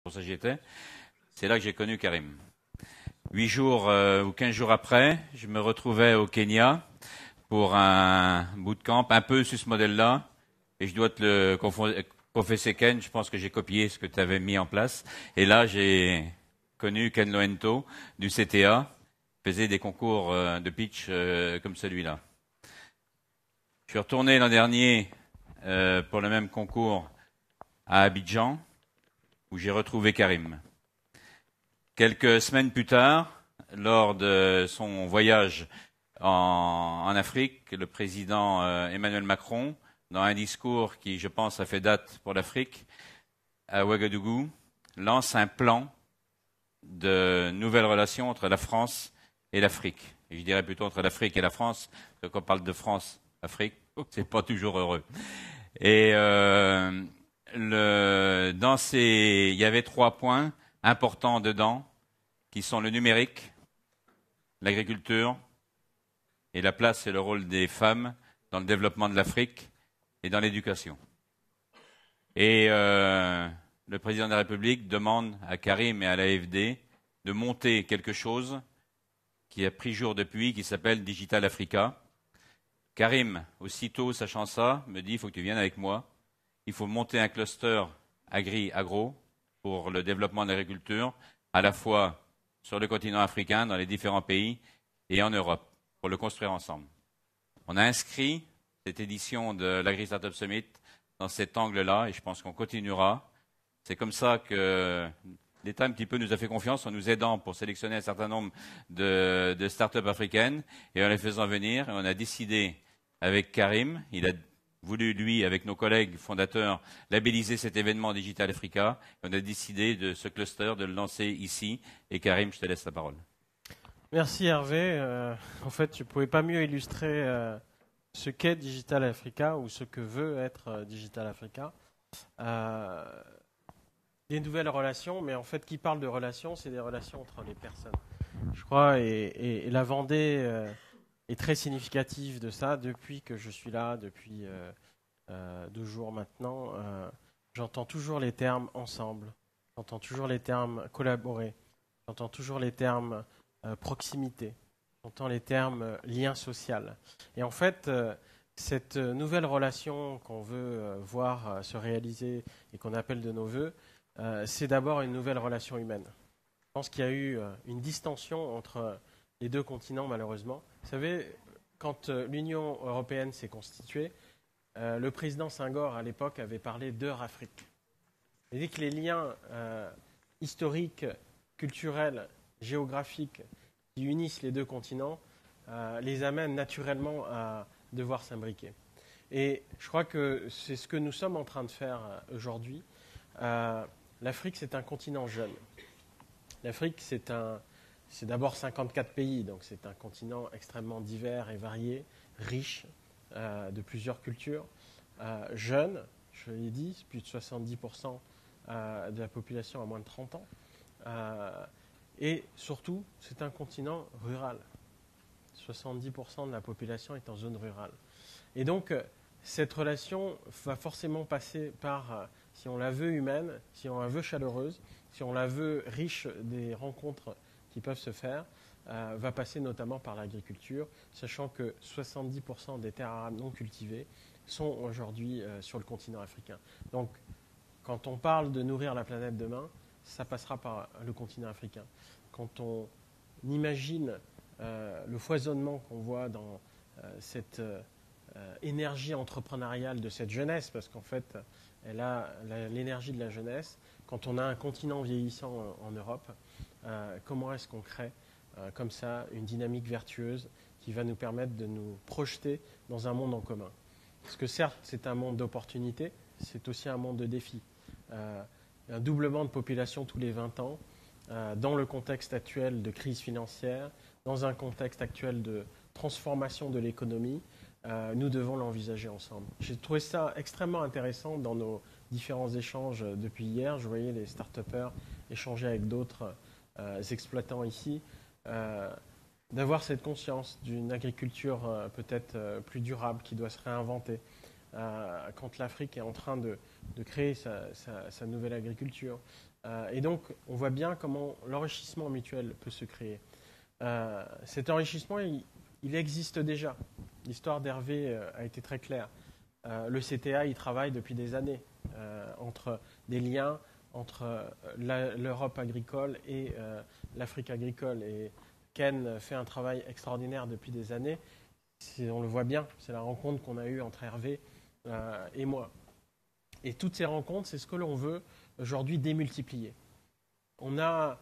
pour ça j'y étais. C'est là que j'ai connu Karim. 8 jours ou 15 jours après, je me retrouvais au Kenya pour un bootcamp un peu sur ce modèle-là. Et je dois te le confesser, Ken, je pense que j'ai copié ce que tu avais mis en place. Et là, j'ai connu Ken Loento du CTA, faisait des concours de pitch comme celui-là. Je suis retourné l'an dernier pour le même concours à Abidjan, où j'ai retrouvé Karim. Quelques semaines plus tard, lors de son voyage en Afrique, le président Emmanuel Macron, dans un discours qui, je pense, a fait date pour l'Afrique, à Ouagadougou, lance un plan de nouvelles relations entre la France et l'Afrique. Et je dirais plutôt entre l'Afrique et la France, parce que quand on parle de France, Afrique, c'est pas toujours heureux. Et il y avait 3 points importants dedans, qui sont le numérique, l'agriculture et la place et le rôle des femmes dans le développement de l'Afrique et dans l'éducation. Et le président de la République demande à Karim et à l'AFD de monter quelque chose qui a pris jour depuis, qui s'appelle Digital Africa. Karim, aussitôt sachant ça, me dit « il faut que tu viennes avec moi. Il faut monter un cluster agro pour le développement de l'agriculture, à la fois sur le continent africain, dans les différents pays, et en Europe, pour le construire ensemble. » On a inscrit cette édition de l'Agri Startup Summit dans cet angle-là, et je pense qu'on continuera. C'est comme ça que l'État un petit peu nous a fait confiance en nous aidant pour sélectionner un certain nombre de startups africaines, et en les faisant venir, et on a décidé avec Karim, il a voulu, lui, avec nos collègues fondateurs, labelliser cet événement Digital Africa. On a décidé de ce cluster de le lancer ici. Et Karim, je te laisse la parole. Merci Hervé. En fait, tu ne pouvais pas mieux illustrer ce qu'est Digital Africa ou ce que veut être Digital Africa. Des nouvelles relations, mais en fait, qui parle de relations, c'est des relations entre les personnes. Je crois, et la Vendée est très significative de ça depuis que je suis là, depuis 2 jours maintenant. J'entends toujours les termes ensemble, j'entends toujours les termes collaborer, j'entends toujours les termes proximité, j'entends les termes lien social. Et en fait, cette nouvelle relation qu'on veut voir se réaliser et qu'on appelle de nos voeux, c'est d'abord une nouvelle relation humaine. Je pense qu'il y a eu une distension entre les 2 continents, malheureusement. Vous savez, quand l'Union européenne s'est constituée, le président Senghor, à l'époque, avait parlé d'Eurafrique. Il dit que les liens historiques, culturels, géographiques qui unissent les 2 continents les amènent naturellement à devoir s'imbriquer. Et je crois que c'est ce que nous sommes en train de faire aujourd'hui. L'Afrique, c'est un continent jeune. L'Afrique, c'est d'abord 54 pays, donc c'est un continent extrêmement divers et varié, riche de plusieurs cultures, jeune, je l'ai dit, plus de 70% de la population a moins de 30 ans. Et surtout, c'est un continent rural. 70% de la population est en zone rurale. Et donc, cette relation va forcément passer par, si on la veut humaine, si on la veut chaleureuse, si on la veut riche des rencontres qui peuvent se faire, va passer notamment par l'agriculture, sachant que 70% des terres arables non cultivées sont aujourd'hui sur le continent africain. Donc, quand on parle de nourrir la planète demain, ça passera par le continent africain. Quand on imagine le foisonnement qu'on voit dans cette énergie entrepreneuriale de cette jeunesse, parce qu'en fait, elle a l'énergie de la jeunesse. Quand on a un continent vieillissant en Europe, comment est-ce qu'on crée comme ça une dynamique vertueuse qui va nous permettre de nous projeter dans un monde en commun? Parce que certes, c'est un monde d'opportunités, c'est aussi un monde de défis. Un doublement de population tous les 20 ans, dans le contexte actuel de crise financière, dans un contexte actuel de transformation de l'économie, nous devons l'envisager ensemble. J'ai trouvé ça extrêmement intéressant dans nos différents échanges depuis hier. Je voyais les start-upers échanger avec d'autres exploitants ici, d'avoir cette conscience d'une agriculture peut-être plus durable qui doit se réinventer. Quand l'Afrique est en train de créer sa nouvelle agriculture, Et donc, on voit bien comment l'enrichissement mutuel peut se créer. Cet enrichissement, il existe déjà. L'histoire d'Hervé a été très claire. Le CTA, il travaille depuis des années entre des liens entre l'Europe agricole et l'Afrique agricole. Et Ken fait un travail extraordinaire depuis des années. On le voit bien, c'est la rencontre qu'on a eue entre Hervé et moi. Et toutes ces rencontres, c'est ce que l'on veut aujourd'hui démultiplier. On a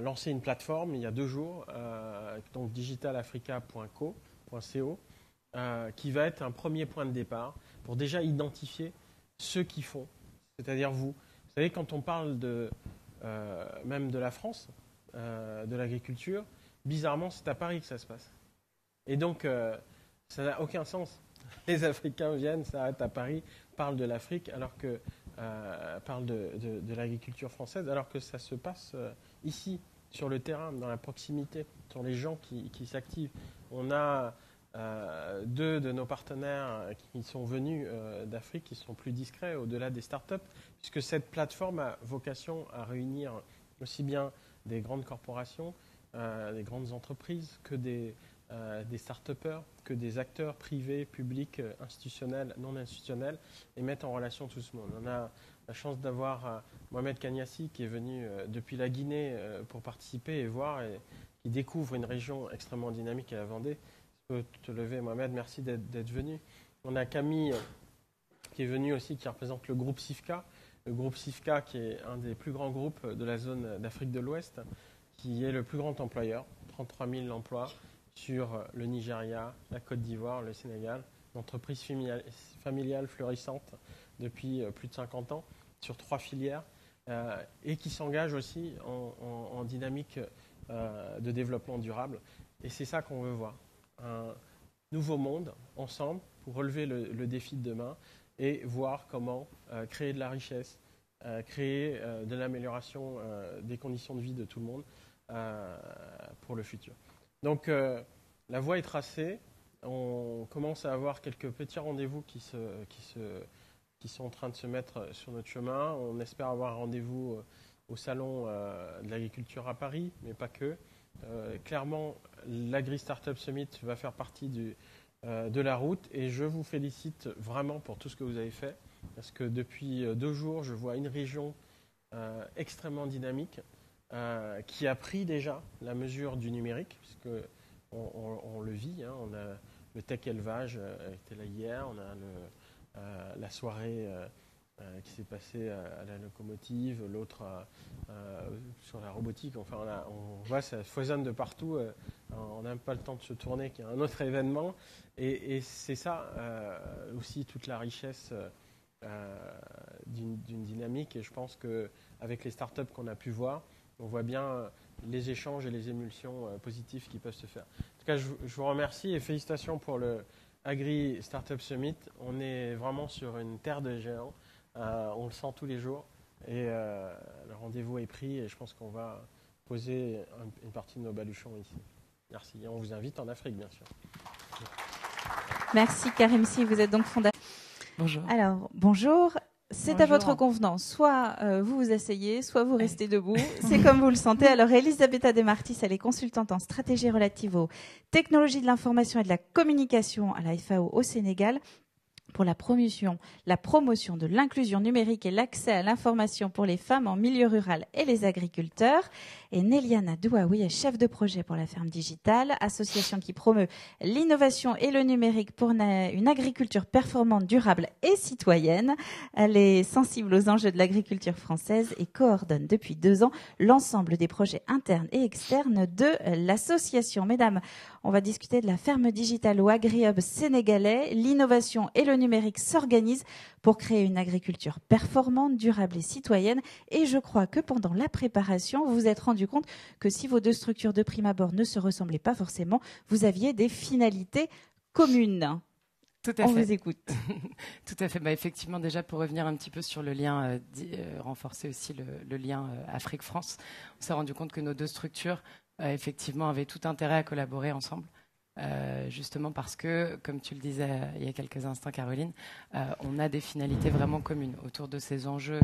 lancé une plateforme il y a 2 jours, donc digitalafrica.co, qui va être un premier point de départ pour déjà identifier ceux qui font, c'est-à-dire vous. Vous savez, quand on parle même de la France, de l'agriculture, bizarrement, c'est à Paris que ça se passe. Et donc, ça n'a aucun sens. Les Africains viennent, s'arrêtent à Paris, parlent de l'Afrique, parlent de l'agriculture française, alors que ça se passe ici, sur le terrain, dans la proximité, sur les gens qui s'activent. On a 2 de nos partenaires qui sont venus d'Afrique, qui sont plus discrets au-delà des startups, puisque cette plateforme a vocation à réunir aussi bien des grandes corporations, des grandes entreprises, que des start-upers, que des acteurs privés, publics, institutionnels, non institutionnels, et mettre en relation tout ce monde. On a la chance d'avoir Mohamed Kanyassi qui est venu depuis la Guinée pour participer et voir, et qui découvre une région extrêmement dynamique à la Vendée. Je peux te lever, Mohamed, merci d'être venu. On a Camille qui est venu aussi, qui représente le groupe SIFCA. Le groupe SIFCA qui est un des plus grands groupes de la zone d'Afrique de l'Ouest, qui est le plus grand employeur, 33 000 emplois sur le Nigeria, la Côte d'Ivoire, le Sénégal, une entreprise familiale florissante depuis plus de 50 ans sur 3 filières et qui s'engage aussi en dynamique de développement durable. Et c'est ça qu'on veut voir. Un nouveau monde ensemble pour relever le défi de demain et voir comment créer de la richesse, créer de l'amélioration des conditions de vie de tout le monde pour le futur. Donc la voie est tracée, on commence à avoir quelques petits rendez-vous qui sont en train de se mettre sur notre chemin. On espère avoir un rendez-vous au salon de l'agriculture à Paris, mais pas que. Clairement, l'Agri Startup Summit va faire partie de la route et je vous félicite vraiment pour tout ce que vous avez fait parce que depuis 2 jours, je vois une région extrêmement dynamique qui a pris déjà la mesure du numérique puisque on le vit. Hein, on a le tech élevage était là hier, on a la soirée qui s'est passée à la locomotive, l'autre sur la robotique. Enfin, on voit ça foisonne de partout. On n'a même pas le temps de se tourner, qu'il y a un autre événement. Et c'est ça aussi toute la richesse d'une dynamique. Et je pense qu'avec les startups qu'on a pu voir, on voit bien les échanges et les émulsions positives qui peuvent se faire. En tout cas, je vous remercie et félicitations pour le Agri Startup Summit. On est vraiment sur une terre de géants. On le sent tous les jours et le rendez-vous est pris et je pense qu'on va poser une partie de nos baluchons ici. Merci. Et on vous invite en Afrique, bien sûr. Merci Karim Si, vous êtes donc fondateur. Bonjour. Alors, bonjour. C'est à votre convenance. Soit vous vous asseyez, soit vous restez debout. C'est comme vous le sentez. Alors, Elisabetta De Martis, elle est consultante en stratégie relative aux technologies de l'information et de la communication à la FAO au Sénégal pour la promotion de l'inclusion numérique et l'accès à l'information pour les femmes en milieu rural et les agriculteurs. Et Néliana Douaoui est chef de projet pour la ferme digitale, association qui promeut l'innovation et le numérique pour une agriculture performante, durable et citoyenne. Elle est sensible aux enjeux de l'agriculture française et coordonne depuis 2 ans l'ensemble des projets internes et externes de l'association. Mesdames, on va discuter de la ferme digitale au AgriHub sénégalais. L'innovation et le numérique s'organisent pour créer une agriculture performante, durable et citoyenne. Et je crois que pendant la préparation, vous vous êtes rendu compte que si vos 2 structures de prime abord ne se ressemblaient pas forcément, vous aviez des finalités communes. Tout à fait. On vous écoute. Tout à fait. Effectivement, déjà pour revenir un petit peu sur le lien, renforcer aussi le lien Afrique-France, on s'est rendu compte que nos 2 structures effectivement avaient tout intérêt à collaborer ensemble. justement parce que, comme tu le disais il y a quelques instants, Caroline, on a des finalités vraiment communes autour de ces enjeux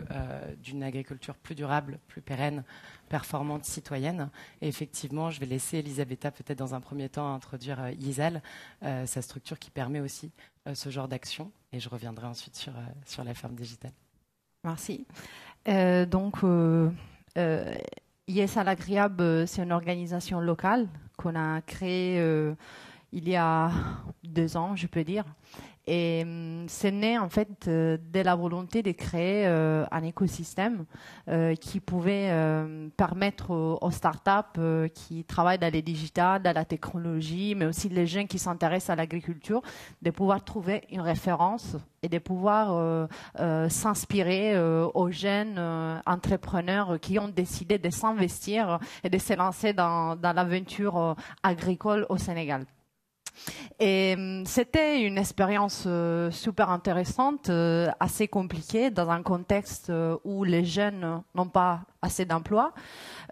d'une agriculture plus durable, plus pérenne, performante, citoyenne. Et effectivement, je vais laisser Elisabetta peut-être dans un premier temps introduire Yisal, sa structure qui permet aussi ce genre d'action. Et je reviendrai ensuite sur la ferme digitale. Merci. Yisal Agriab, c'est une organisation locale qu'on a créée il y a 2 ans, je peux dire. Et c'est né en fait de la volonté de créer un écosystème qui pouvait permettre aux startups qui travaillent dans les digitales, dans la technologie, mais aussi les jeunes qui s'intéressent à l'agriculture, de pouvoir trouver une référence et de pouvoir s'inspirer aux jeunes entrepreneurs qui ont décidé de s'investir et de se lancer dans l'aventure agricole au Sénégal. Et c'était une expérience super intéressante, assez compliquée, dans un contexte où les jeunes n'ont pas assez d'emplois.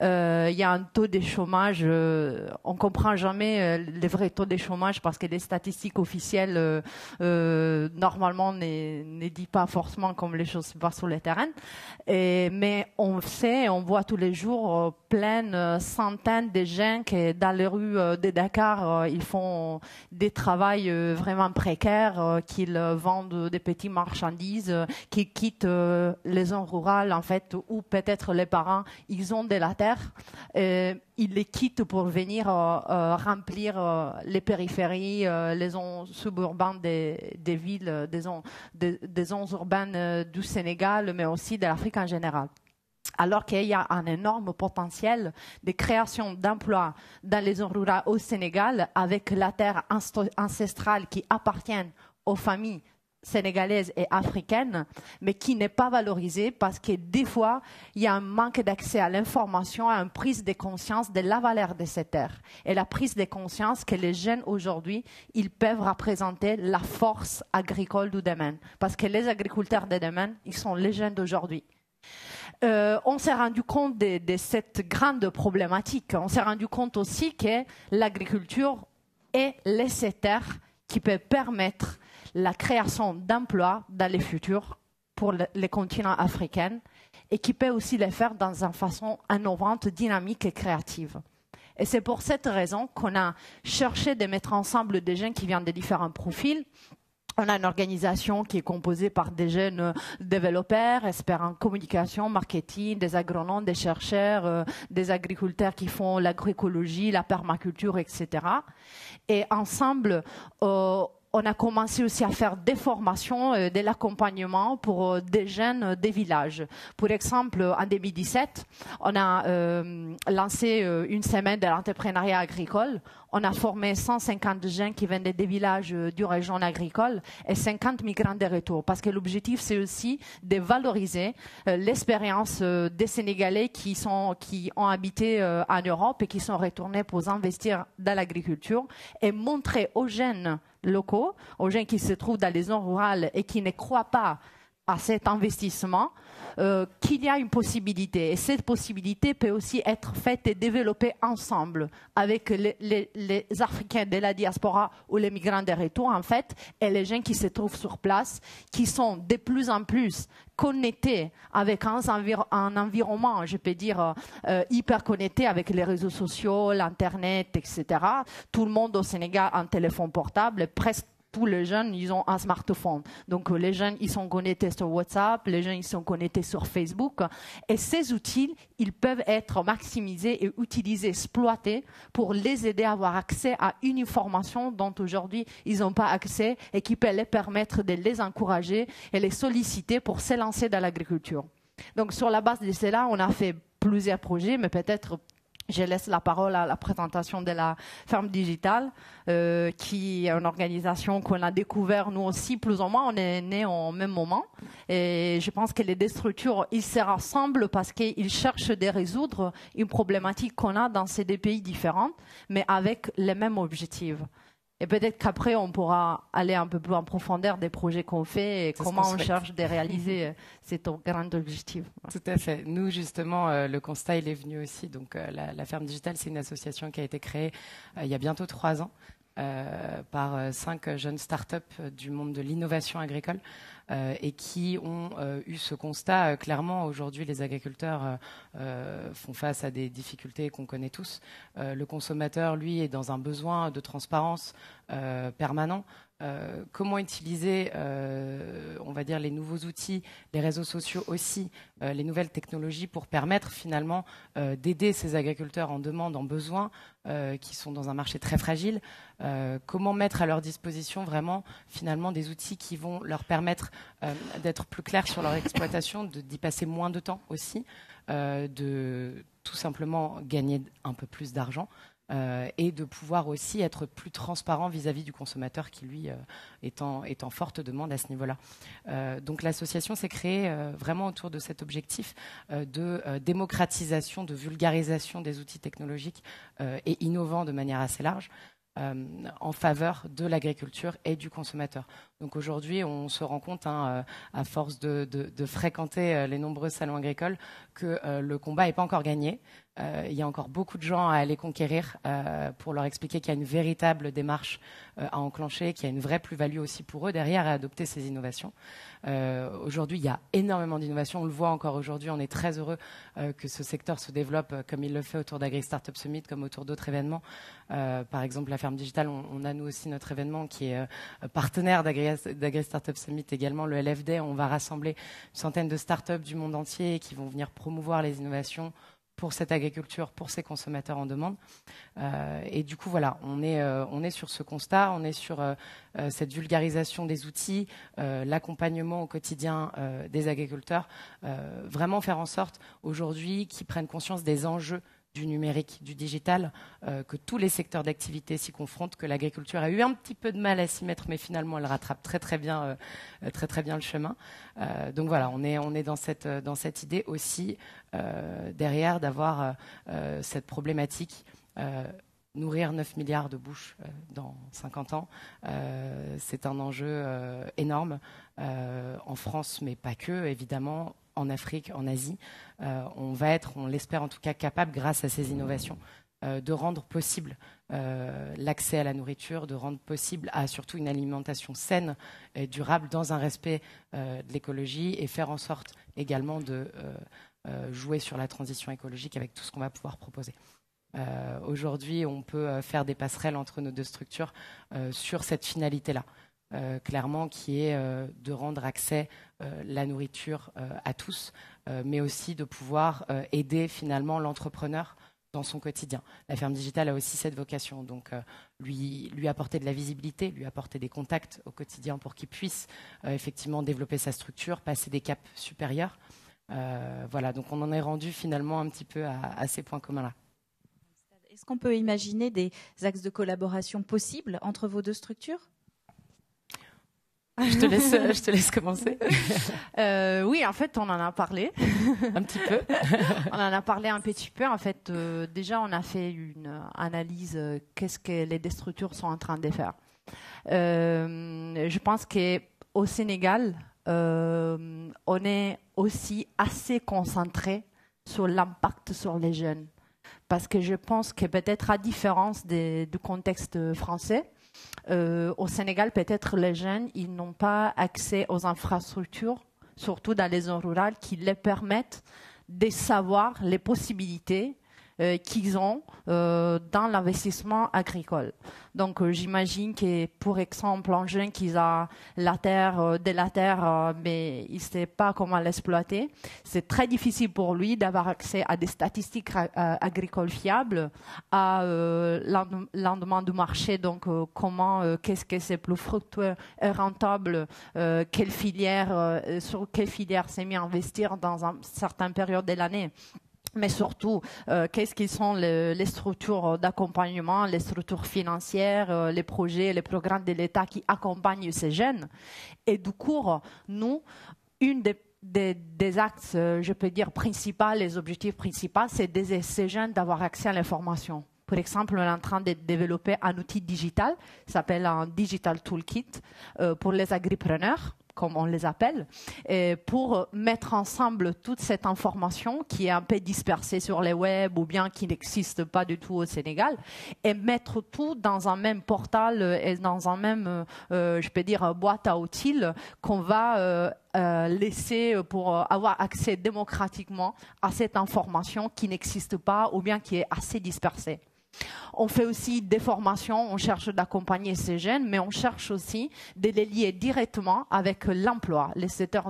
Il y a un taux de chômage, on ne comprend jamais les vrais taux de chômage parce que les statistiques officielles normalement ne disent pas forcément comme les choses se passent sur le terrain. Mais on sait, on voit tous les jours plein centaines de gens qui dans les rues de Dakar, ils font des travails vraiment précaires, qu'ils vendent des petites marchandises, qui quittent les zones rurales en fait, où peut-être les parents ils ont de la terre, ils les quittent pour venir remplir les périphéries, les zones suburbaines des villes, des zones urbaines du Sénégal, mais aussi de l'Afrique en général. Alors qu'il y a un énorme potentiel de création d'emplois dans les zones rurales au Sénégal, avec la terre ancestrale qui appartient aux familles sénégalaise et africaine, mais qui n'est pas valorisée parce que des fois, il y a un manque d'accès à l'information, à une prise de conscience de la valeur de ces terres et la prise de conscience que les jeunes aujourd'hui, ils peuvent représenter la force agricole du domaine. Parce que les agriculteurs de demain, ils sont les jeunes d'aujourd'hui. On s'est rendu compte de cette grande problématique. On s'est rendu compte aussi que l'agriculture est les terres qui peuvent permettre la création d'emplois dans le futur pour les continents africains et qui peut aussi les faire dans une façon innovante, dynamique et créative. Et c'est pour cette raison qu'on a cherché de mettre ensemble des jeunes qui viennent de différents profils. On a une organisation qui est composée par des jeunes développeurs, experts en communication, marketing, des agronomes, des chercheurs, des agriculteurs qui font l'agroécologie, la permaculture, etc. Et ensemble, on a commencé aussi à faire des formations, de l'accompagnement pour des jeunes des villages. Pour exemple, en 2017, on a lancé une semaine de l'entrepreneuriat agricole. On a formé 150 jeunes qui viennent des villages du région agricole et 50 migrants de retour. Parce que l'objectif, c'est aussi de valoriser l'expérience des Sénégalais qui ont habité en Europe et qui sont retournés pour investir dans l'agriculture et montrer aux jeunes locaux, aux gens qui se trouvent dans les zones rurales et qui ne croient pas à cet investissement, qu'il y a une possibilité. Et cette possibilité peut aussi être faite et développée ensemble avec les Africains de la diaspora ou les migrants de retour, en fait, et les gens qui se trouvent sur place, qui sont de plus en plus connectés avec un environnement, je peux dire, hyper connecté avec les réseaux sociaux, l'Internet, etc. Tout le monde au Sénégal a un téléphone portable, presque tous les jeunes, ils ont un smartphone. Donc, les jeunes, ils sont connectés sur WhatsApp, les jeunes, ils sont connectés sur Facebook. Et ces outils, ils peuvent être maximisés et utilisés, exploités pour les aider à avoir accès à une information dont aujourd'hui, ils n'ont pas accès et qui peut les permettre de les encourager et les solliciter pour s'élancer dans l'agriculture. Donc, sur la base de cela, on a fait plusieurs projets, mais peut-être je laisse la parole à la présentation de la ferme digitale, qui est une organisation qu'on a découvert nous aussi, plus ou moins. On est nés au même moment. Et je pense que les deux structures, ils se rassemblent parce qu'ils cherchent de résoudre une problématique qu'on a dans ces deux pays différents, mais avec les mêmes objectifs. Et peut-être qu'après, on pourra aller un peu plus en profondeur des projets qu'on fait et comment on cherche de réaliser cet grand objectif. Tout à fait. Nous, justement, le constat, il est venu aussi. Donc, la ferme digitale, c'est une association qui a été créée il y a bientôt 3 ans. par 5 jeunes startups du monde de l'innovation agricole et qui ont eu ce constat. Clairement, aujourd'hui, les agriculteurs font face à des difficultés qu'on connaît tous. Le consommateur, lui, est dans un besoin de transparence permanent. Comment utiliser, on va dire, les nouveaux outils, les réseaux sociaux aussi, les nouvelles technologies pour permettre finalement d'aider ces agriculteurs en demande, en besoin, qui sont dans un marché très fragile. Comment mettre à leur disposition vraiment finalement des outils qui vont leur permettre d'être plus clairs sur leur exploitation, d'y passer moins de temps aussi, de tout simplement gagner un peu plus d'argent. Et de pouvoir aussi être plus transparent vis-à-vis du consommateur qui, lui, est en forte demande à ce niveau-là. Donc l'association s'est créée vraiment autour de cet objectif de démocratisation, de vulgarisation des outils technologiques et innovants de manière assez large. En faveur de l'agriculture et du consommateur. Donc aujourd'hui, on se rend compte, à force de fréquenter les nombreux salons agricoles, que le combat n'est pas encore gagné. Il y a encore beaucoup de gens à aller conquérir pour leur expliquer qu'il y a une véritable démarche à enclencher, qu'il y a une vraie plus-value aussi pour eux derrière à adopter ces innovations. Aujourd'hui, il y a énormément d'innovations. On le voit encore aujourd'hui. On est très heureux que ce secteur se développe comme il le fait autour d'Agri Startup Summit, comme autour d'autres événements. Par exemple, la ferme digitale, on a nous aussi notre événement qui est partenaire d'Agri Startup Summit également, le LFD. On va rassembler une centaine de startups du monde entier qui vont venir promouvoir les innovations pour cette agriculture, pour ces consommateurs en demande. Et du coup, voilà, on est sur ce constat, on est sur cette vulgarisation des outils, l'accompagnement au quotidien des agriculteurs, vraiment faire en sorte aujourd'hui qu'ils prennent conscience des enjeux du numérique, du digital, que tous les secteurs d'activité s'y confrontent, que l'agriculture a eu un petit peu de mal à s'y mettre, mais finalement elle rattrape très bien le chemin. Donc voilà, on est dans cette idée aussi derrière d'avoir cette problématique. Nourrir 9 milliards de bouches dans 50 ans, c'est un enjeu énorme en France, mais pas que, évidemment, en Afrique, en Asie. On va être, on l'espère en tout cas, capable, grâce à ces innovations, de rendre possible l'accès à la nourriture, de rendre possible surtout une alimentation saine et durable dans un respect de l'écologie et faire en sorte également de jouer sur la transition écologique avec tout ce qu'on va pouvoir proposer. Aujourd'hui, on peut faire des passerelles entre nos deux structures sur cette finalité-là, clairement, qui est de rendre accès la nourriture à tous, mais aussi de pouvoir aider finalement l'entrepreneur dans son quotidien. La ferme digitale a aussi cette vocation, donc lui apporter de la visibilité, lui apporter des contacts au quotidien pour qu'il puisse effectivement développer sa structure, passer des caps supérieurs. Voilà, donc on en est rendu finalement un petit peu à ces points communs-là. Est-ce qu'on peut imaginer des axes de collaboration possibles entre vos deux structures ? Je te laisse commencer. Oui, en fait, on en a parlé un petit peu. On en a parlé un petit peu. En fait, déjà, on a fait une analyse. Qu'est-ce que les deux structures sont en train de faire ? Je pense qu'au Sénégal, on est aussi assez concentré sur l'impact sur les jeunes. Parce que je pense que peut-être à différence du contexte français, au Sénégal, peut-être les jeunes, ils n'ont pas accès aux infrastructures, surtout dans les zones rurales, qui les permettent de savoir les possibilités qu'ils ont dans l'investissement agricole. Donc, j'imagine que, pour exemple, un jeune qui a de la terre, mais il ne sait pas comment l'exploiter, c'est très difficile pour lui d'avoir accès à des statistiques agricoles fiables, à l'endemain du marché, donc qu'est-ce que c'est plus fructueux et rentable, sur quelle filière s'est mis à investir dans une certaine période de l'année. Mais surtout, qu'est-ce qu'ils sont les structures d'accompagnement, les structures financières, les projets, les programmes de l'État qui accompagnent ces jeunes. Et du coup, nous, une des axes, je peux dire, principaux, les objectifs principaux, c'est d'aider ces jeunes d'avoir accès à l'information. Par exemple, on est en train de développer un outil digital, qui s'appelle un Digital Toolkit pour les agripreneurs. comme on les appelle, et pour mettre ensemble toute cette information qui est un peu dispersée sur les web ou bien qui n'existe pas du tout au Sénégal, et mettre tout dans un même portal et dans un même, je peux dire, boîte à outils qu'on va laisser pour avoir accès démocratiquement à cette information qui n'existe pas ou bien qui est assez dispersée. On fait aussi des formations, on cherche d'accompagner ces jeunes, mais on cherche aussi de les lier directement avec l'emploi,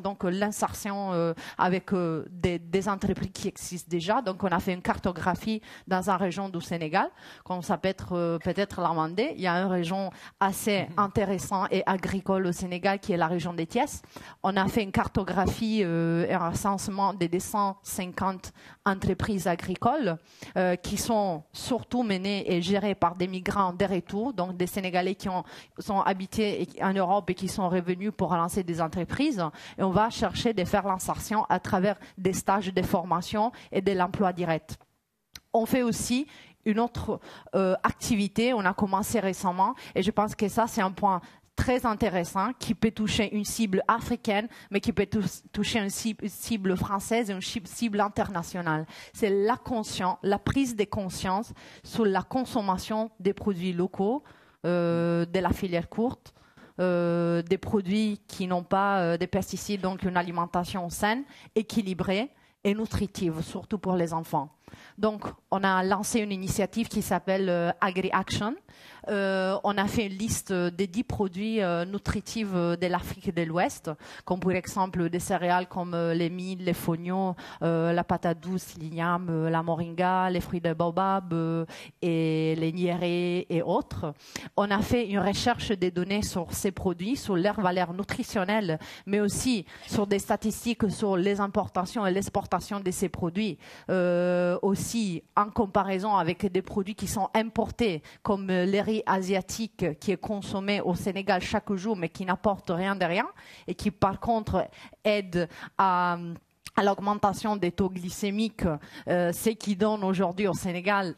donc l'insertion avec des entreprises qui existent déjà. Donc on a fait une cartographie dans une région du Sénégal, qu'on s'appelle peut-être la Mandé. Il y a une région assez intéressante et agricole au Sénégal qui est la région des Thiès. On a fait une cartographie et un recensement des 250 entreprises agricoles qui sont surtout menées et gérées par des migrants des retours, donc des Sénégalais qui sont habités en Europe et qui sont revenus pour lancer des entreprises. Et on va chercher de faire l'insertion à travers des stages de formation et de l'emploi direct. On fait aussi une autre activité, on a commencé récemment, et je pense que ça c'est un point très intéressant qui peut toucher une cible africaine, mais qui peut toucher une cible française et une cible internationale. C'est la prise de conscience sur la consommation des produits locaux, de la filière courte, des produits qui n'ont pas de pesticides, donc une alimentation saine, équilibrée et nutritive, surtout pour les enfants. Donc, on a lancé une initiative qui s'appelle AgriAction. On a fait une liste des 10 produits nutritifs de l'Afrique de l'Ouest, comme par exemple des céréales comme les milles, les fonio, la patate douce, l'igname, la moringa, les fruits de baobab et les niérés et autres. On a fait une recherche des données sur ces produits, sur leur valeur nutritionnelle, mais aussi sur des statistiques sur les importations et l'exportation de ces produits. Aussi en comparaison avec des produits qui sont importés, comme les riz asiatique qui est consommé au Sénégal chaque jour, mais qui n'apporte rien de rien, et qui par contre aide à l'augmentation des taux glycémiques, ce qui donne aujourd'hui au Sénégal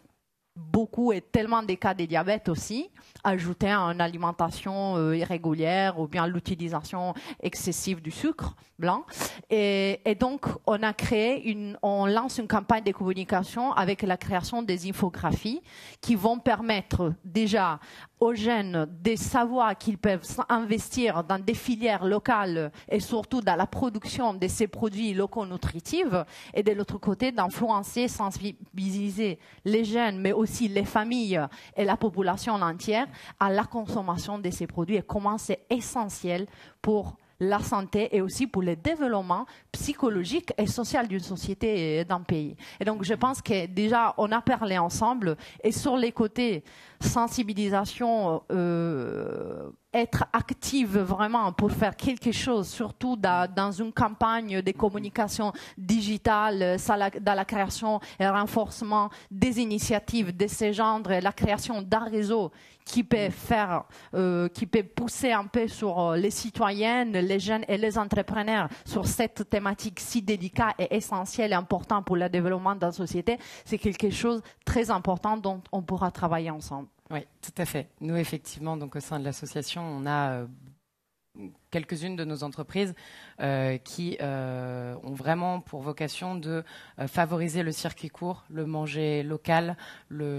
beaucoup et tellement des cas de diabète aussi, ajouté à une alimentation irrégulière ou bien l'utilisation excessive du sucre blanc. Et donc, on lance une campagne de communication avec la création des infographies qui vont permettre déjà aux jeunes de savoir qu'ils peuvent investir dans des filières locales et surtout dans la production de ces produits locaux nutritifs, et de l'autre côté d'influencer, sensibiliser les jeunes, mais aussi les familles et la population entière à la consommation de ces produits et comment c'est essentiel pour la santé et aussi pour le développement psychologique et social d'une société et d'un pays. Et donc, je pense que déjà, on a parlé ensemble, et sur les côtés sensibilisation, être active vraiment pour faire quelque chose, surtout dans une campagne de communication digitale, dans la création et le renforcement des initiatives de ce genre, la création d'un réseau qui peut qui peut pousser un peu sur les citoyennes, les jeunes et les entrepreneurs sur cette thématique si délicate et essentielle et importante pour le développement de la société. C'est quelque chose de très important dont on pourra travailler ensemble. Oui, tout à fait. Nous, effectivement, donc, au sein de l'association, on a quelques-unes de nos entreprises qui ont vraiment pour vocation de favoriser le circuit court, le manger local,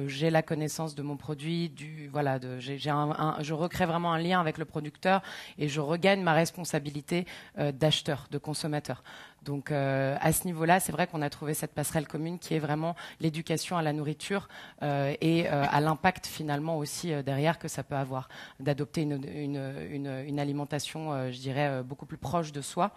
j'ai la connaissance de mon produit, je recrée vraiment un lien avec le producteur et je regagne ma responsabilité d'acheteur, de consommateur. Donc à ce niveau-là, c'est vrai qu'on a trouvé cette passerelle commune qui est vraiment l'éducation à la nourriture et à l'impact finalement aussi derrière que ça peut avoir, d'adopter une alimentation, je dirais, beaucoup plus proche de soi.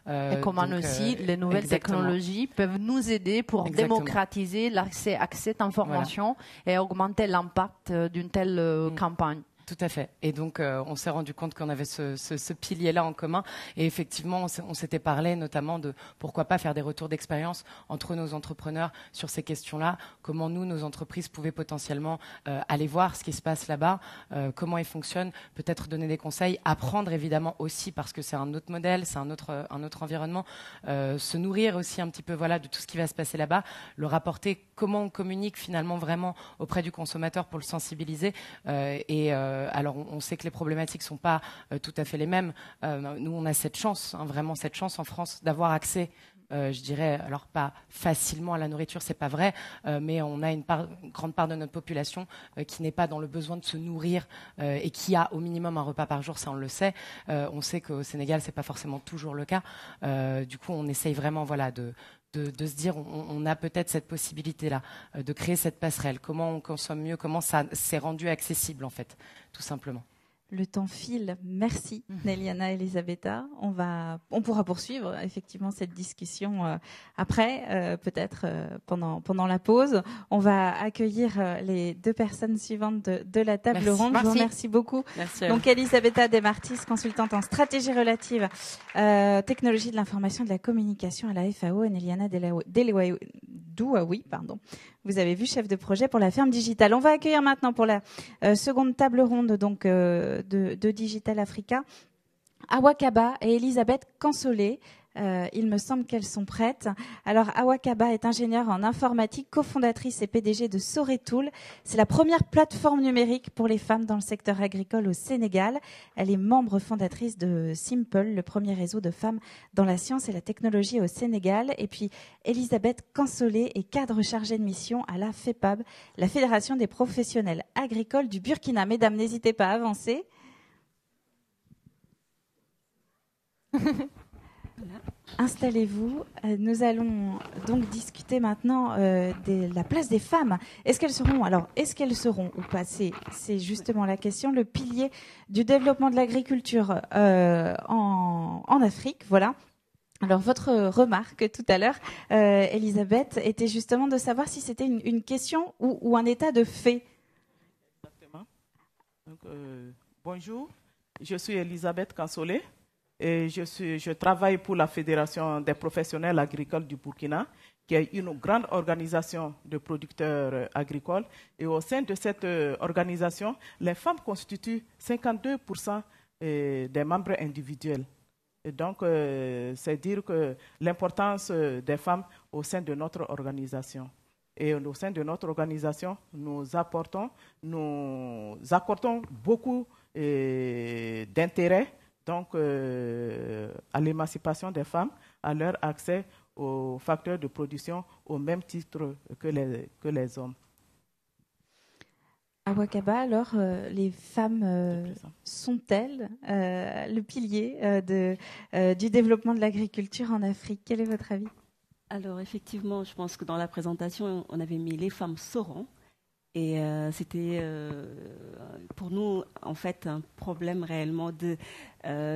Et comment aussi les nouvelles technologies peuvent nous aider pour démocratiser l'accès à cette information et augmenter l'impact d'une telle campagne. Tout à fait. Et donc, on s'est rendu compte qu'on avait ce pilier-là en commun. Et effectivement, on s'était parlé notamment de pourquoi pas faire des retours d'expérience entre nos entrepreneurs sur ces questions-là. Comment nous, nos entreprises, pouvaient potentiellement aller voir ce qui se passe là-bas, comment ils fonctionnent, peut-être donner des conseils, apprendre évidemment aussi parce que c'est un autre modèle, c'est un autre environnement, se nourrir aussi un petit peu de tout ce qui va se passer là-bas, le rapporter, comment on communique finalement vraiment auprès du consommateur pour le sensibiliser et alors on sait que les problématiques sont pas tout à fait les mêmes. Nous, on a cette chance, hein, vraiment cette chance en France d'avoir accès. Je dirais, alors pas facilement à la nourriture, c'est pas vrai, mais on a une grande part de notre population qui n'est pas dans le besoin de se nourrir et qui a au minimum un repas par jour, ça on le sait. On sait qu'au Sénégal, c'est pas forcément toujours le cas. Du coup, on essaye vraiment, voilà, de se dire, on a peut-être cette possibilité-là de créer cette passerelle. Comment on consomme mieux, comment ça s'est rendu accessible en fait, tout simplement. Le temps file. Merci, Néliana Elisabetta. On pourra poursuivre effectivement cette discussion après, peut-être pendant la pause. On va accueillir les deux personnes suivantes de la table ronde. Je vous remercie beaucoup. Merci. Donc, Elisabetta Desmartis, consultante en stratégie relative, technologie de l'information et de la communication à la FAO, et Néliana Douaoui, pardon. Vous avez vu, chef de projet pour la ferme digitale. On va accueillir maintenant pour la seconde table ronde donc de Digital Africa Awa Kaba et Elisabeth Cansolé. Il me semble qu'elles sont prêtes. Alors, Awa Kaba est ingénieure en informatique, cofondatrice et PDG de Soretool. C'est la première plateforme numérique pour les femmes dans le secteur agricole au Sénégal. Elle est membre fondatrice de Simple, le premier réseau de femmes dans la science et la technologie au Sénégal. Et puis, Elisabeth Cansolé est cadre chargée de mission à la FEPAB, la Fédération des professionnels agricoles du Burkina. Mesdames, n'hésitez pas à avancer. Installez-vous. Nous allons donc discuter maintenant de la place des femmes. Est-ce qu'elles seront ou pas, c'est justement la question, le pilier du développement de l'agriculture en Afrique. Voilà. Alors, votre remarque tout à l'heure, Elisabeth, était justement de savoir si c'était une question ou un état de fait. Exactement. Donc, bonjour, je suis Elisabeth Cansolé. Et je travaille pour la Fédération des professionnels agricoles du Burkina, qui est une grande organisation de producteurs agricoles. Et au sein de cette organisation, les femmes constituent 52% des membres individuels. Et donc, c'est dire que l'importance des femmes au sein de notre organisation. Et au sein de notre organisation, nous accordons beaucoup d'intérêt donc, à l'émancipation des femmes, à leur accès aux facteurs de production au même titre que les hommes. Awa Kaba, alors, les femmes sont-elles le pilier du développement de l'agriculture en Afrique? Quel est votre avis? Alors, effectivement, je pense que dans la présentation, on avait mis « les femmes sauront ». Et c'était pour nous, en fait, un problème réellement de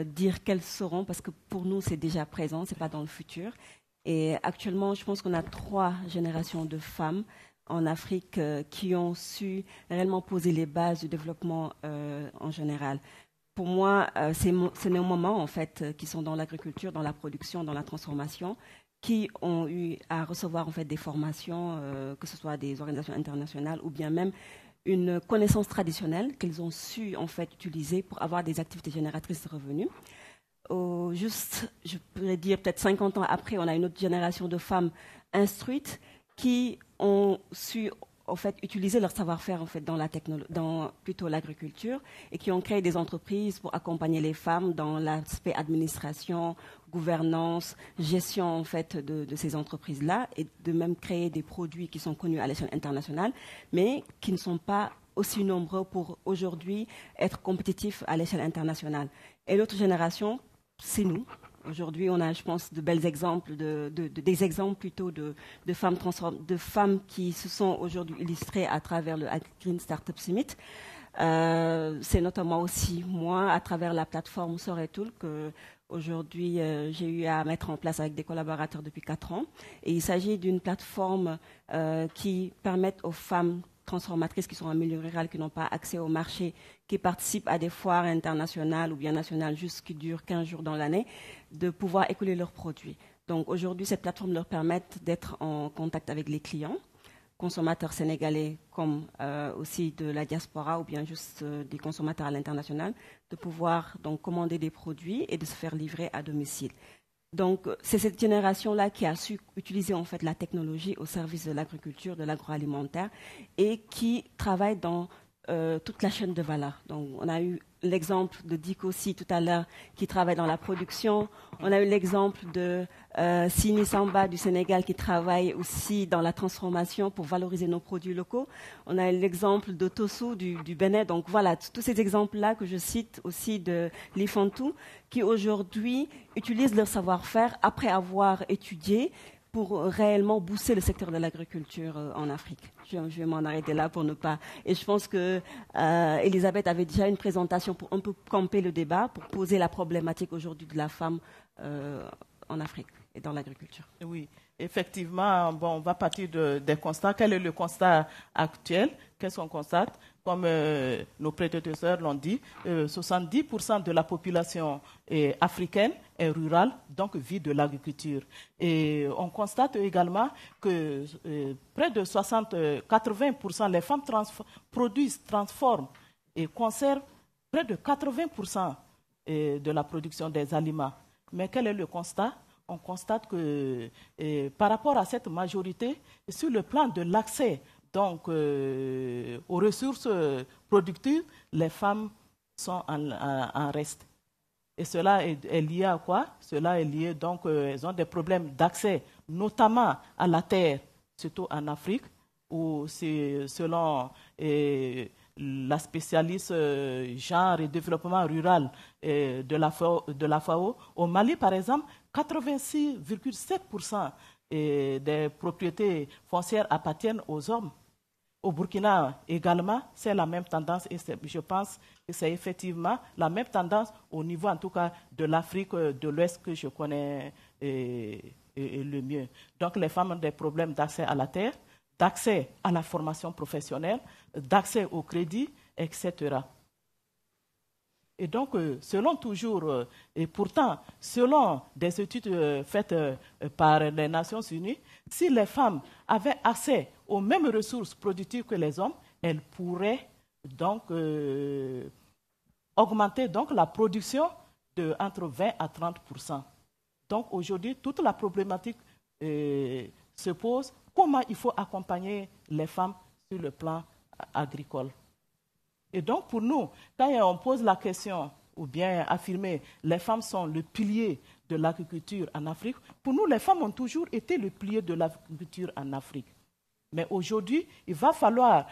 dire qu'elles seront, parce que pour nous, c'est déjà présent, ce n'est pas dans le futur. Et actuellement, je pense qu'on a 3 générations de femmes en Afrique qui ont su réellement poser les bases du développement en général. Pour moi, c'est nos mamans, en fait, qui sont dans l'agriculture, dans la production, dans la transformation, qui ont eu à recevoir en fait des formations, que ce soit des organisations internationales ou bien même une connaissance traditionnelle qu'elles ont su en fait utiliser pour avoir des activités génératrices de revenus. Juste, je pourrais dire peut-être 50 ans après, on a une autre génération de femmes instruites qui ont su en fait utiliser leur savoir-faire en fait dans plutôt l'agriculture et qui ont créé des entreprises pour accompagner les femmes dans l'aspect administration, gouvernance, gestion en fait de ces entreprises-là, et de même créer des produits qui sont connus à l'échelle internationale, mais qui ne sont pas aussi nombreux pour aujourd'hui être compétitifs à l'échelle internationale. Et l'autre génération, c'est nous. Aujourd'hui, on a, je pense, de bels exemples, des exemples plutôt de femmes qui se sont aujourd'hui illustrées à travers le Green Startup Summit. C'est notamment aussi moi, à travers la plateforme Soretool, que aujourd'hui j'ai eu à mettre en place avec des collaborateurs depuis 4 ans. Et il s'agit d'une plateforme qui permet aux femmes transformatrices qui sont en milieu rural, qui n'ont pas accès au marché, qui participent à des foires internationales ou bien nationales juste qui durent 15 jours dans l'année, de pouvoir écouler leurs produits. Donc aujourd'hui, cette plateforme leur permet d'être en contact avec les clients, consommateurs sénégalais comme aussi de la diaspora ou bien juste des consommateurs à l'international, de pouvoir donc commander des produits et de se faire livrer à domicile. Donc, c'est cette génération-là qui a su utiliser en fait la technologie au service de l'agriculture, de l'agroalimentaire, et qui travaille dans toute la chaîne de valeur. Donc, on a eu l'exemple de Dick aussi tout à l'heure qui travaille dans la production. On a eu l'exemple de Sini Samba du Sénégal qui travaille aussi dans la transformation pour valoriser nos produits locaux. On a eu l'exemple de Tosu du Bénin. Donc voilà, tous ces exemples-là que je cite aussi de Lifantou qui aujourd'hui utilisent leur savoir-faire après avoir étudié pour réellement booster le secteur de l'agriculture en Afrique. Je vais m'en arrêter là pour ne pas... Et je pense que Elisabeth avait déjà une présentation pour un peu camper le débat, pour poser la problématique aujourd'hui de la femme en Afrique et dans l'agriculture. Oui, effectivement, bon, on va partir des constats. Quel est le constat actuel? Qu'est-ce qu'on constate? Comme nos prédécesseurs l'ont dit, 70% de la population africaine est rurale, donc vit de l'agriculture. Et on constate également que près de 80% les femmes produisent, transforment et conservent près de 80% de la production des aliments. Mais quel est le constat? On constate que par rapport à cette majorité, sur le plan de l'accès donc, aux ressources productives, les femmes sont en reste. Et cela est lié à quoi? Cela est lié, donc, elles ont des problèmes d'accès, notamment à la terre, surtout en Afrique, où c'est selon la spécialiste genre et développement rural de la FAO, au Mali, par exemple, 86,7% des propriétés foncières appartiennent aux hommes. Au Burkina également, c'est la même tendance et je pense que c'est effectivement la même tendance au niveau en tout cas de l'Afrique de l'Ouest que je connais le mieux. Donc les femmes ont des problèmes d'accès à la terre, d'accès à la formation professionnelle, d'accès au crédit, etc. Et donc, selon toujours, et pourtant, selon des études faites par les Nations Unies, si les femmes avaient accès aux mêmes ressources productives que les hommes, elles pourraient donc augmenter donc, la production de entre 20 à 30%. Donc, aujourd'hui, toute la problématique se pose. Comment il faut accompagner les femmes sur le plan agricole? Et donc, pour nous, quand on pose la question, ou bien affirmer, les femmes sont le pilier de l'agriculture en Afrique, pour nous, les femmes ont toujours été le pilier de l'agriculture en Afrique. Mais aujourd'hui, il va falloir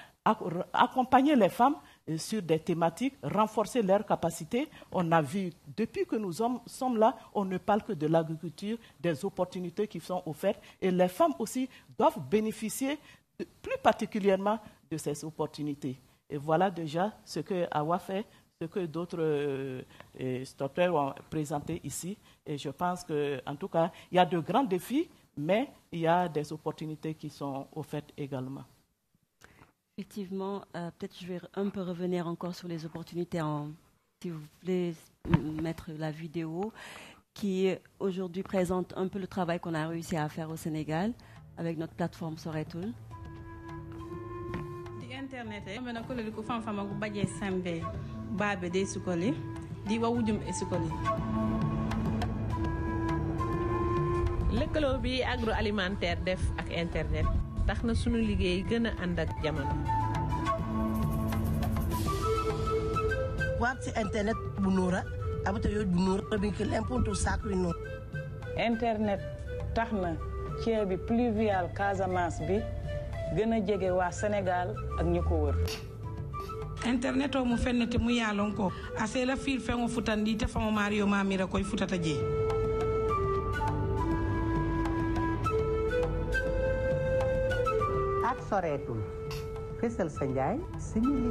accompagner les femmes sur des thématiques, renforcer leurs capacités. On a vu, depuis que nous sommes là, on ne parle que de l'agriculture, des opportunités qui sont offertes. Et les femmes aussi doivent bénéficier plus particulièrement de ces opportunités. Et voilà déjà ce que AWA fait, ce que d'autres structures ont présenté ici. Et je pense qu'en tout cas, il y a de grands défis, mais il y a des opportunités qui sont offertes également. Effectivement, peut-être je vais un peu revenir encore sur les opportunités, si vous voulez mettre la vidéo, qui aujourd'hui présente un peu le travail qu'on a réussi à faire au Sénégal avec notre plateforme Soretul. Internet mena ko le ko fam fam ko baje sambe babe de sukole di wawujum e sukole lekkelo bi agroalimentaire def ak internet taxna sunu liggéey gëna and ak jamono wat ci internet bu noura abata yo bu noura bi ke l'important sakri no internet taxna ci bi pluvial Casamance bi gëna jege waa Sénégal ak ñi ko wër internet o mu fennete mu yaalon ko ase la fil fengo futandi te famo Mario mamira koy futata je ak Soretul fessel sa njaay simili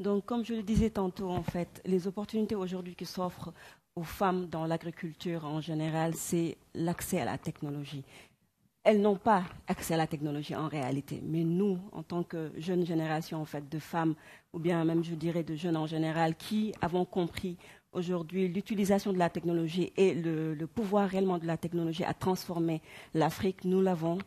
Donc, comme je le disais tantôt, en fait, les opportunités aujourd'hui qui s'offrent aux femmes dans l'agriculture en général, c'est l'accès à la technologie. Elles n'ont pas accès à la technologie en réalité, mais nous, en tant que jeune génération en fait, de femmes, ou bien même je dirais de jeunes en général, qui avons compris aujourd'hui l'utilisation de la technologie et le pouvoir réellement de la technologie à transformer l'Afrique, nous l'avons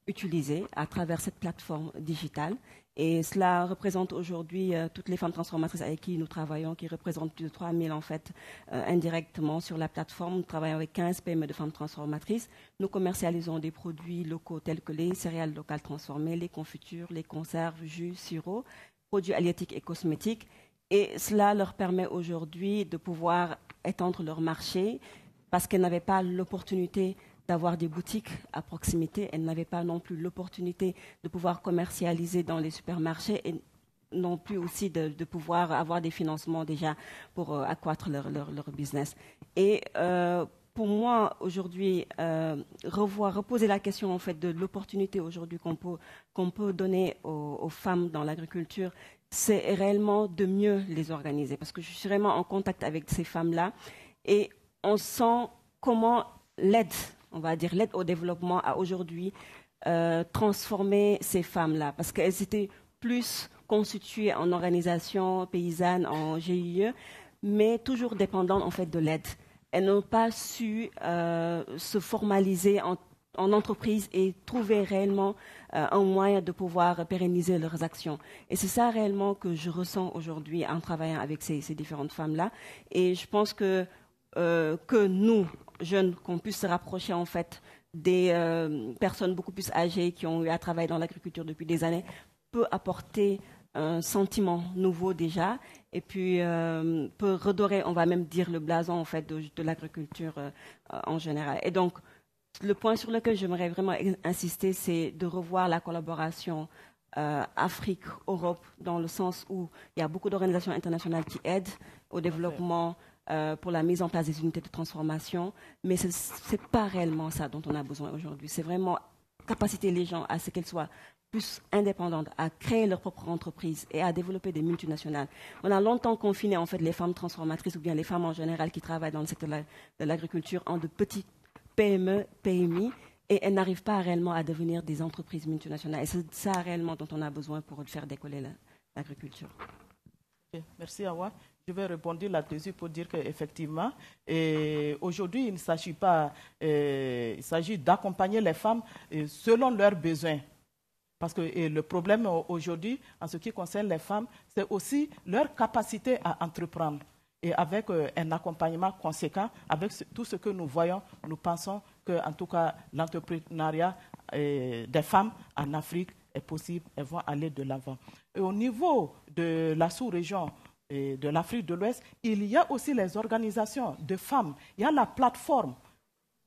utilisé à travers cette plateforme digitale. Et cela représente aujourd'hui toutes les femmes transformatrices avec qui nous travaillons, qui représentent plus de 3000 en fait indirectement sur la plateforme. Nous travaillons avec 15 PME de femmes transformatrices. Nous commercialisons des produits locaux tels que les céréales locales transformées, les confitures, les conserves, jus, sirops, produits halieutiques et cosmétiques. Et cela leur permet aujourd'hui de pouvoir étendre leur marché parce qu'elles n'avaient pas l'opportunité d'avoir des boutiques à proximité. Elles n'avaient pas non plus l'opportunité de pouvoir commercialiser dans les supermarchés et non plus aussi de pouvoir avoir des financements déjà pour accroître leur business. Et pour moi, aujourd'hui, reposer la question en fait, de l'opportunité aujourd'hui qu'on peut donner aux femmes dans l'agriculture, c'est réellement de mieux les organiser. Parce que je suis vraiment en contact avec ces femmes-là et on sent comment l'aide au développement a aujourd'hui transformé ces femmes-là. Parce qu'elles étaient plus constituées en organisation paysanne, en GIE, mais toujours dépendantes en fait, de l'aide. Elles n'ont pas su se formaliser en entreprise et trouver réellement un moyen de pouvoir pérenniser leurs actions. Et c'est ça réellement que je ressens aujourd'hui en travaillant avec ces différentes femmes-là. Et je pense que nous, jeunes, qu'on puisse se rapprocher en fait des personnes beaucoup plus âgées qui ont eu à travailler dans l'agriculture depuis des années, peut apporter un sentiment nouveau déjà, et puis peut redorer, on va même dire, le blason en fait de l'agriculture en général. Et donc, le point sur lequel j'aimerais vraiment insister, c'est de revoir la collaboration Afrique-Europe, dans le sens où il y a beaucoup d'organisations internationales qui aident au développement pour la mise en place des unités de transformation, mais ce n'est pas réellement ça dont on a besoin aujourd'hui. C'est vraiment capaciter les gens à ce qu'elles soient plus indépendantes, à créer leur propre entreprise et à développer des multinationales. On a longtemps confiné en fait les femmes transformatrices ou bien les femmes en général qui travaillent dans le secteur de l'agriculture en de petites PME, PMI, et elles n'arrivent pas réellement à devenir des entreprises multinationales. Et c'est ça réellement dont on a besoin pour faire décoller l'agriculture. Okay, merci Awa. Je vais rebondir là-dessus pour dire qu'effectivement, aujourd'hui, il ne s'agit pas, il s'agit d'accompagner les femmes selon leurs besoins. Parce que le problème aujourd'hui, en ce qui concerne les femmes, c'est aussi leur capacité à entreprendre. Et avec un accompagnement conséquent, avec tout ce que nous voyons, nous pensons qu'en tout cas, l'entrepreneuriat des femmes en Afrique est possible, elles vont aller de l'avant. Et au niveau de la sous-région et de l'Afrique de l'Ouest, il y a aussi les organisations de femmes. Il y a la plateforme.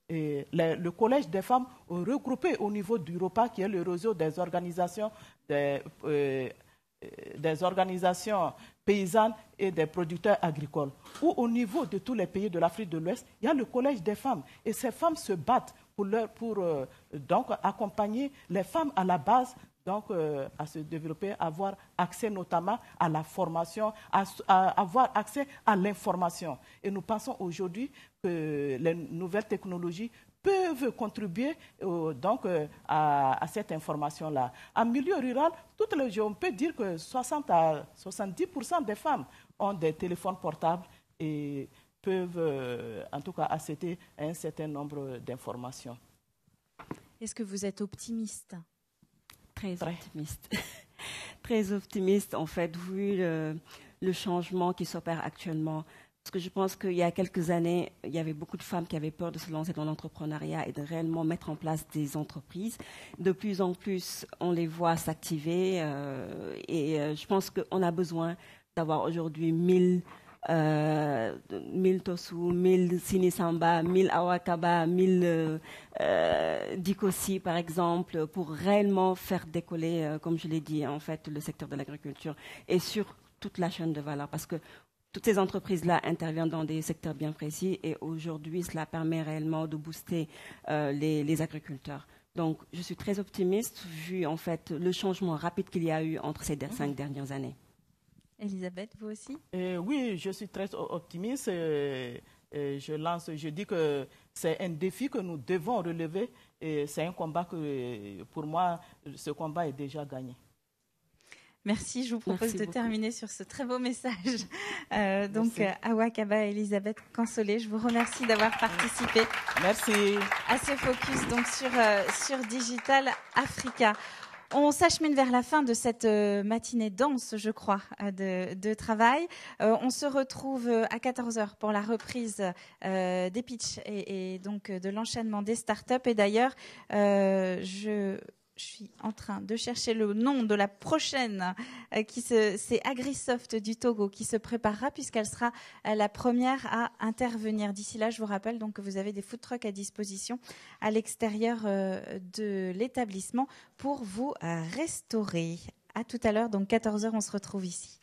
Et le collège des femmes regroupé au niveau du ROPA, qui est le réseau des organisations paysannes et des producteurs agricoles. Ou au niveau de tous les pays de l'Afrique de l'Ouest, il y a le collège des femmes. Et ces femmes se battent pour donc accompagner les femmes à la base, donc à se développer, avoir accès notamment à la formation, à avoir accès à l'information. Et nous pensons aujourd'hui que les nouvelles technologies peuvent contribuer donc à cette information-là. En milieu rural, on peut dire que 60 à 70% des femmes ont des téléphones portables et peuvent en tout cas accéder à un certain nombre d'informations. Est-ce que vous êtes optimiste ? Très optimiste. Très optimiste, en fait, vu le changement qui s'opère actuellement. Parce que je pense qu'il y a quelques années, il y avait beaucoup de femmes qui avaient peur de se lancer dans l'entrepreneuriat et de réellement mettre en place des entreprises. De plus en plus, on les voit s'activer et je pense qu'on a besoin d'avoir aujourd'hui 1000 Tosu, 1000 Sinisamba, 1000 Awakaba, 1000 Dikosi, par exemple, pour réellement faire décoller, comme je l'ai dit, en fait, le secteur de l'agriculture et sur toute la chaîne de valeur. Parce que toutes ces entreprises-là interviennent dans des secteurs bien précis et aujourd'hui, cela permet réellement de booster les agriculteurs. Donc, je suis très optimiste vu en fait le changement rapide qu'il y a eu entre ces 5 dernières années. Elisabeth, vous aussi ? Oui, je suis très optimiste. Je dis que c'est un défi que nous devons relever et c'est un combat que, pour moi, ce combat est déjà gagné. Merci, je vous propose de terminer sur ce très beau message. Donc, Awa Kaba et Elisabeth Cansolé, je vous remercie d'avoir participé. Merci. À ce focus donc sur Digital Africa. On s'achemine vers la fin de cette matinée dense, je crois, de travail. On se retrouve à 14h pour la reprise des pitchs et donc de l'enchaînement des startups. Et d'ailleurs, je suis en train de chercher le nom de la prochaine, c'est Agrisoft du Togo qui se préparera puisqu'elle sera la première à intervenir. D'ici là, je vous rappelle donc que vous avez des food trucks à disposition à l'extérieur de l'établissement pour vous restaurer. À tout à l'heure, donc 14h, on se retrouve ici.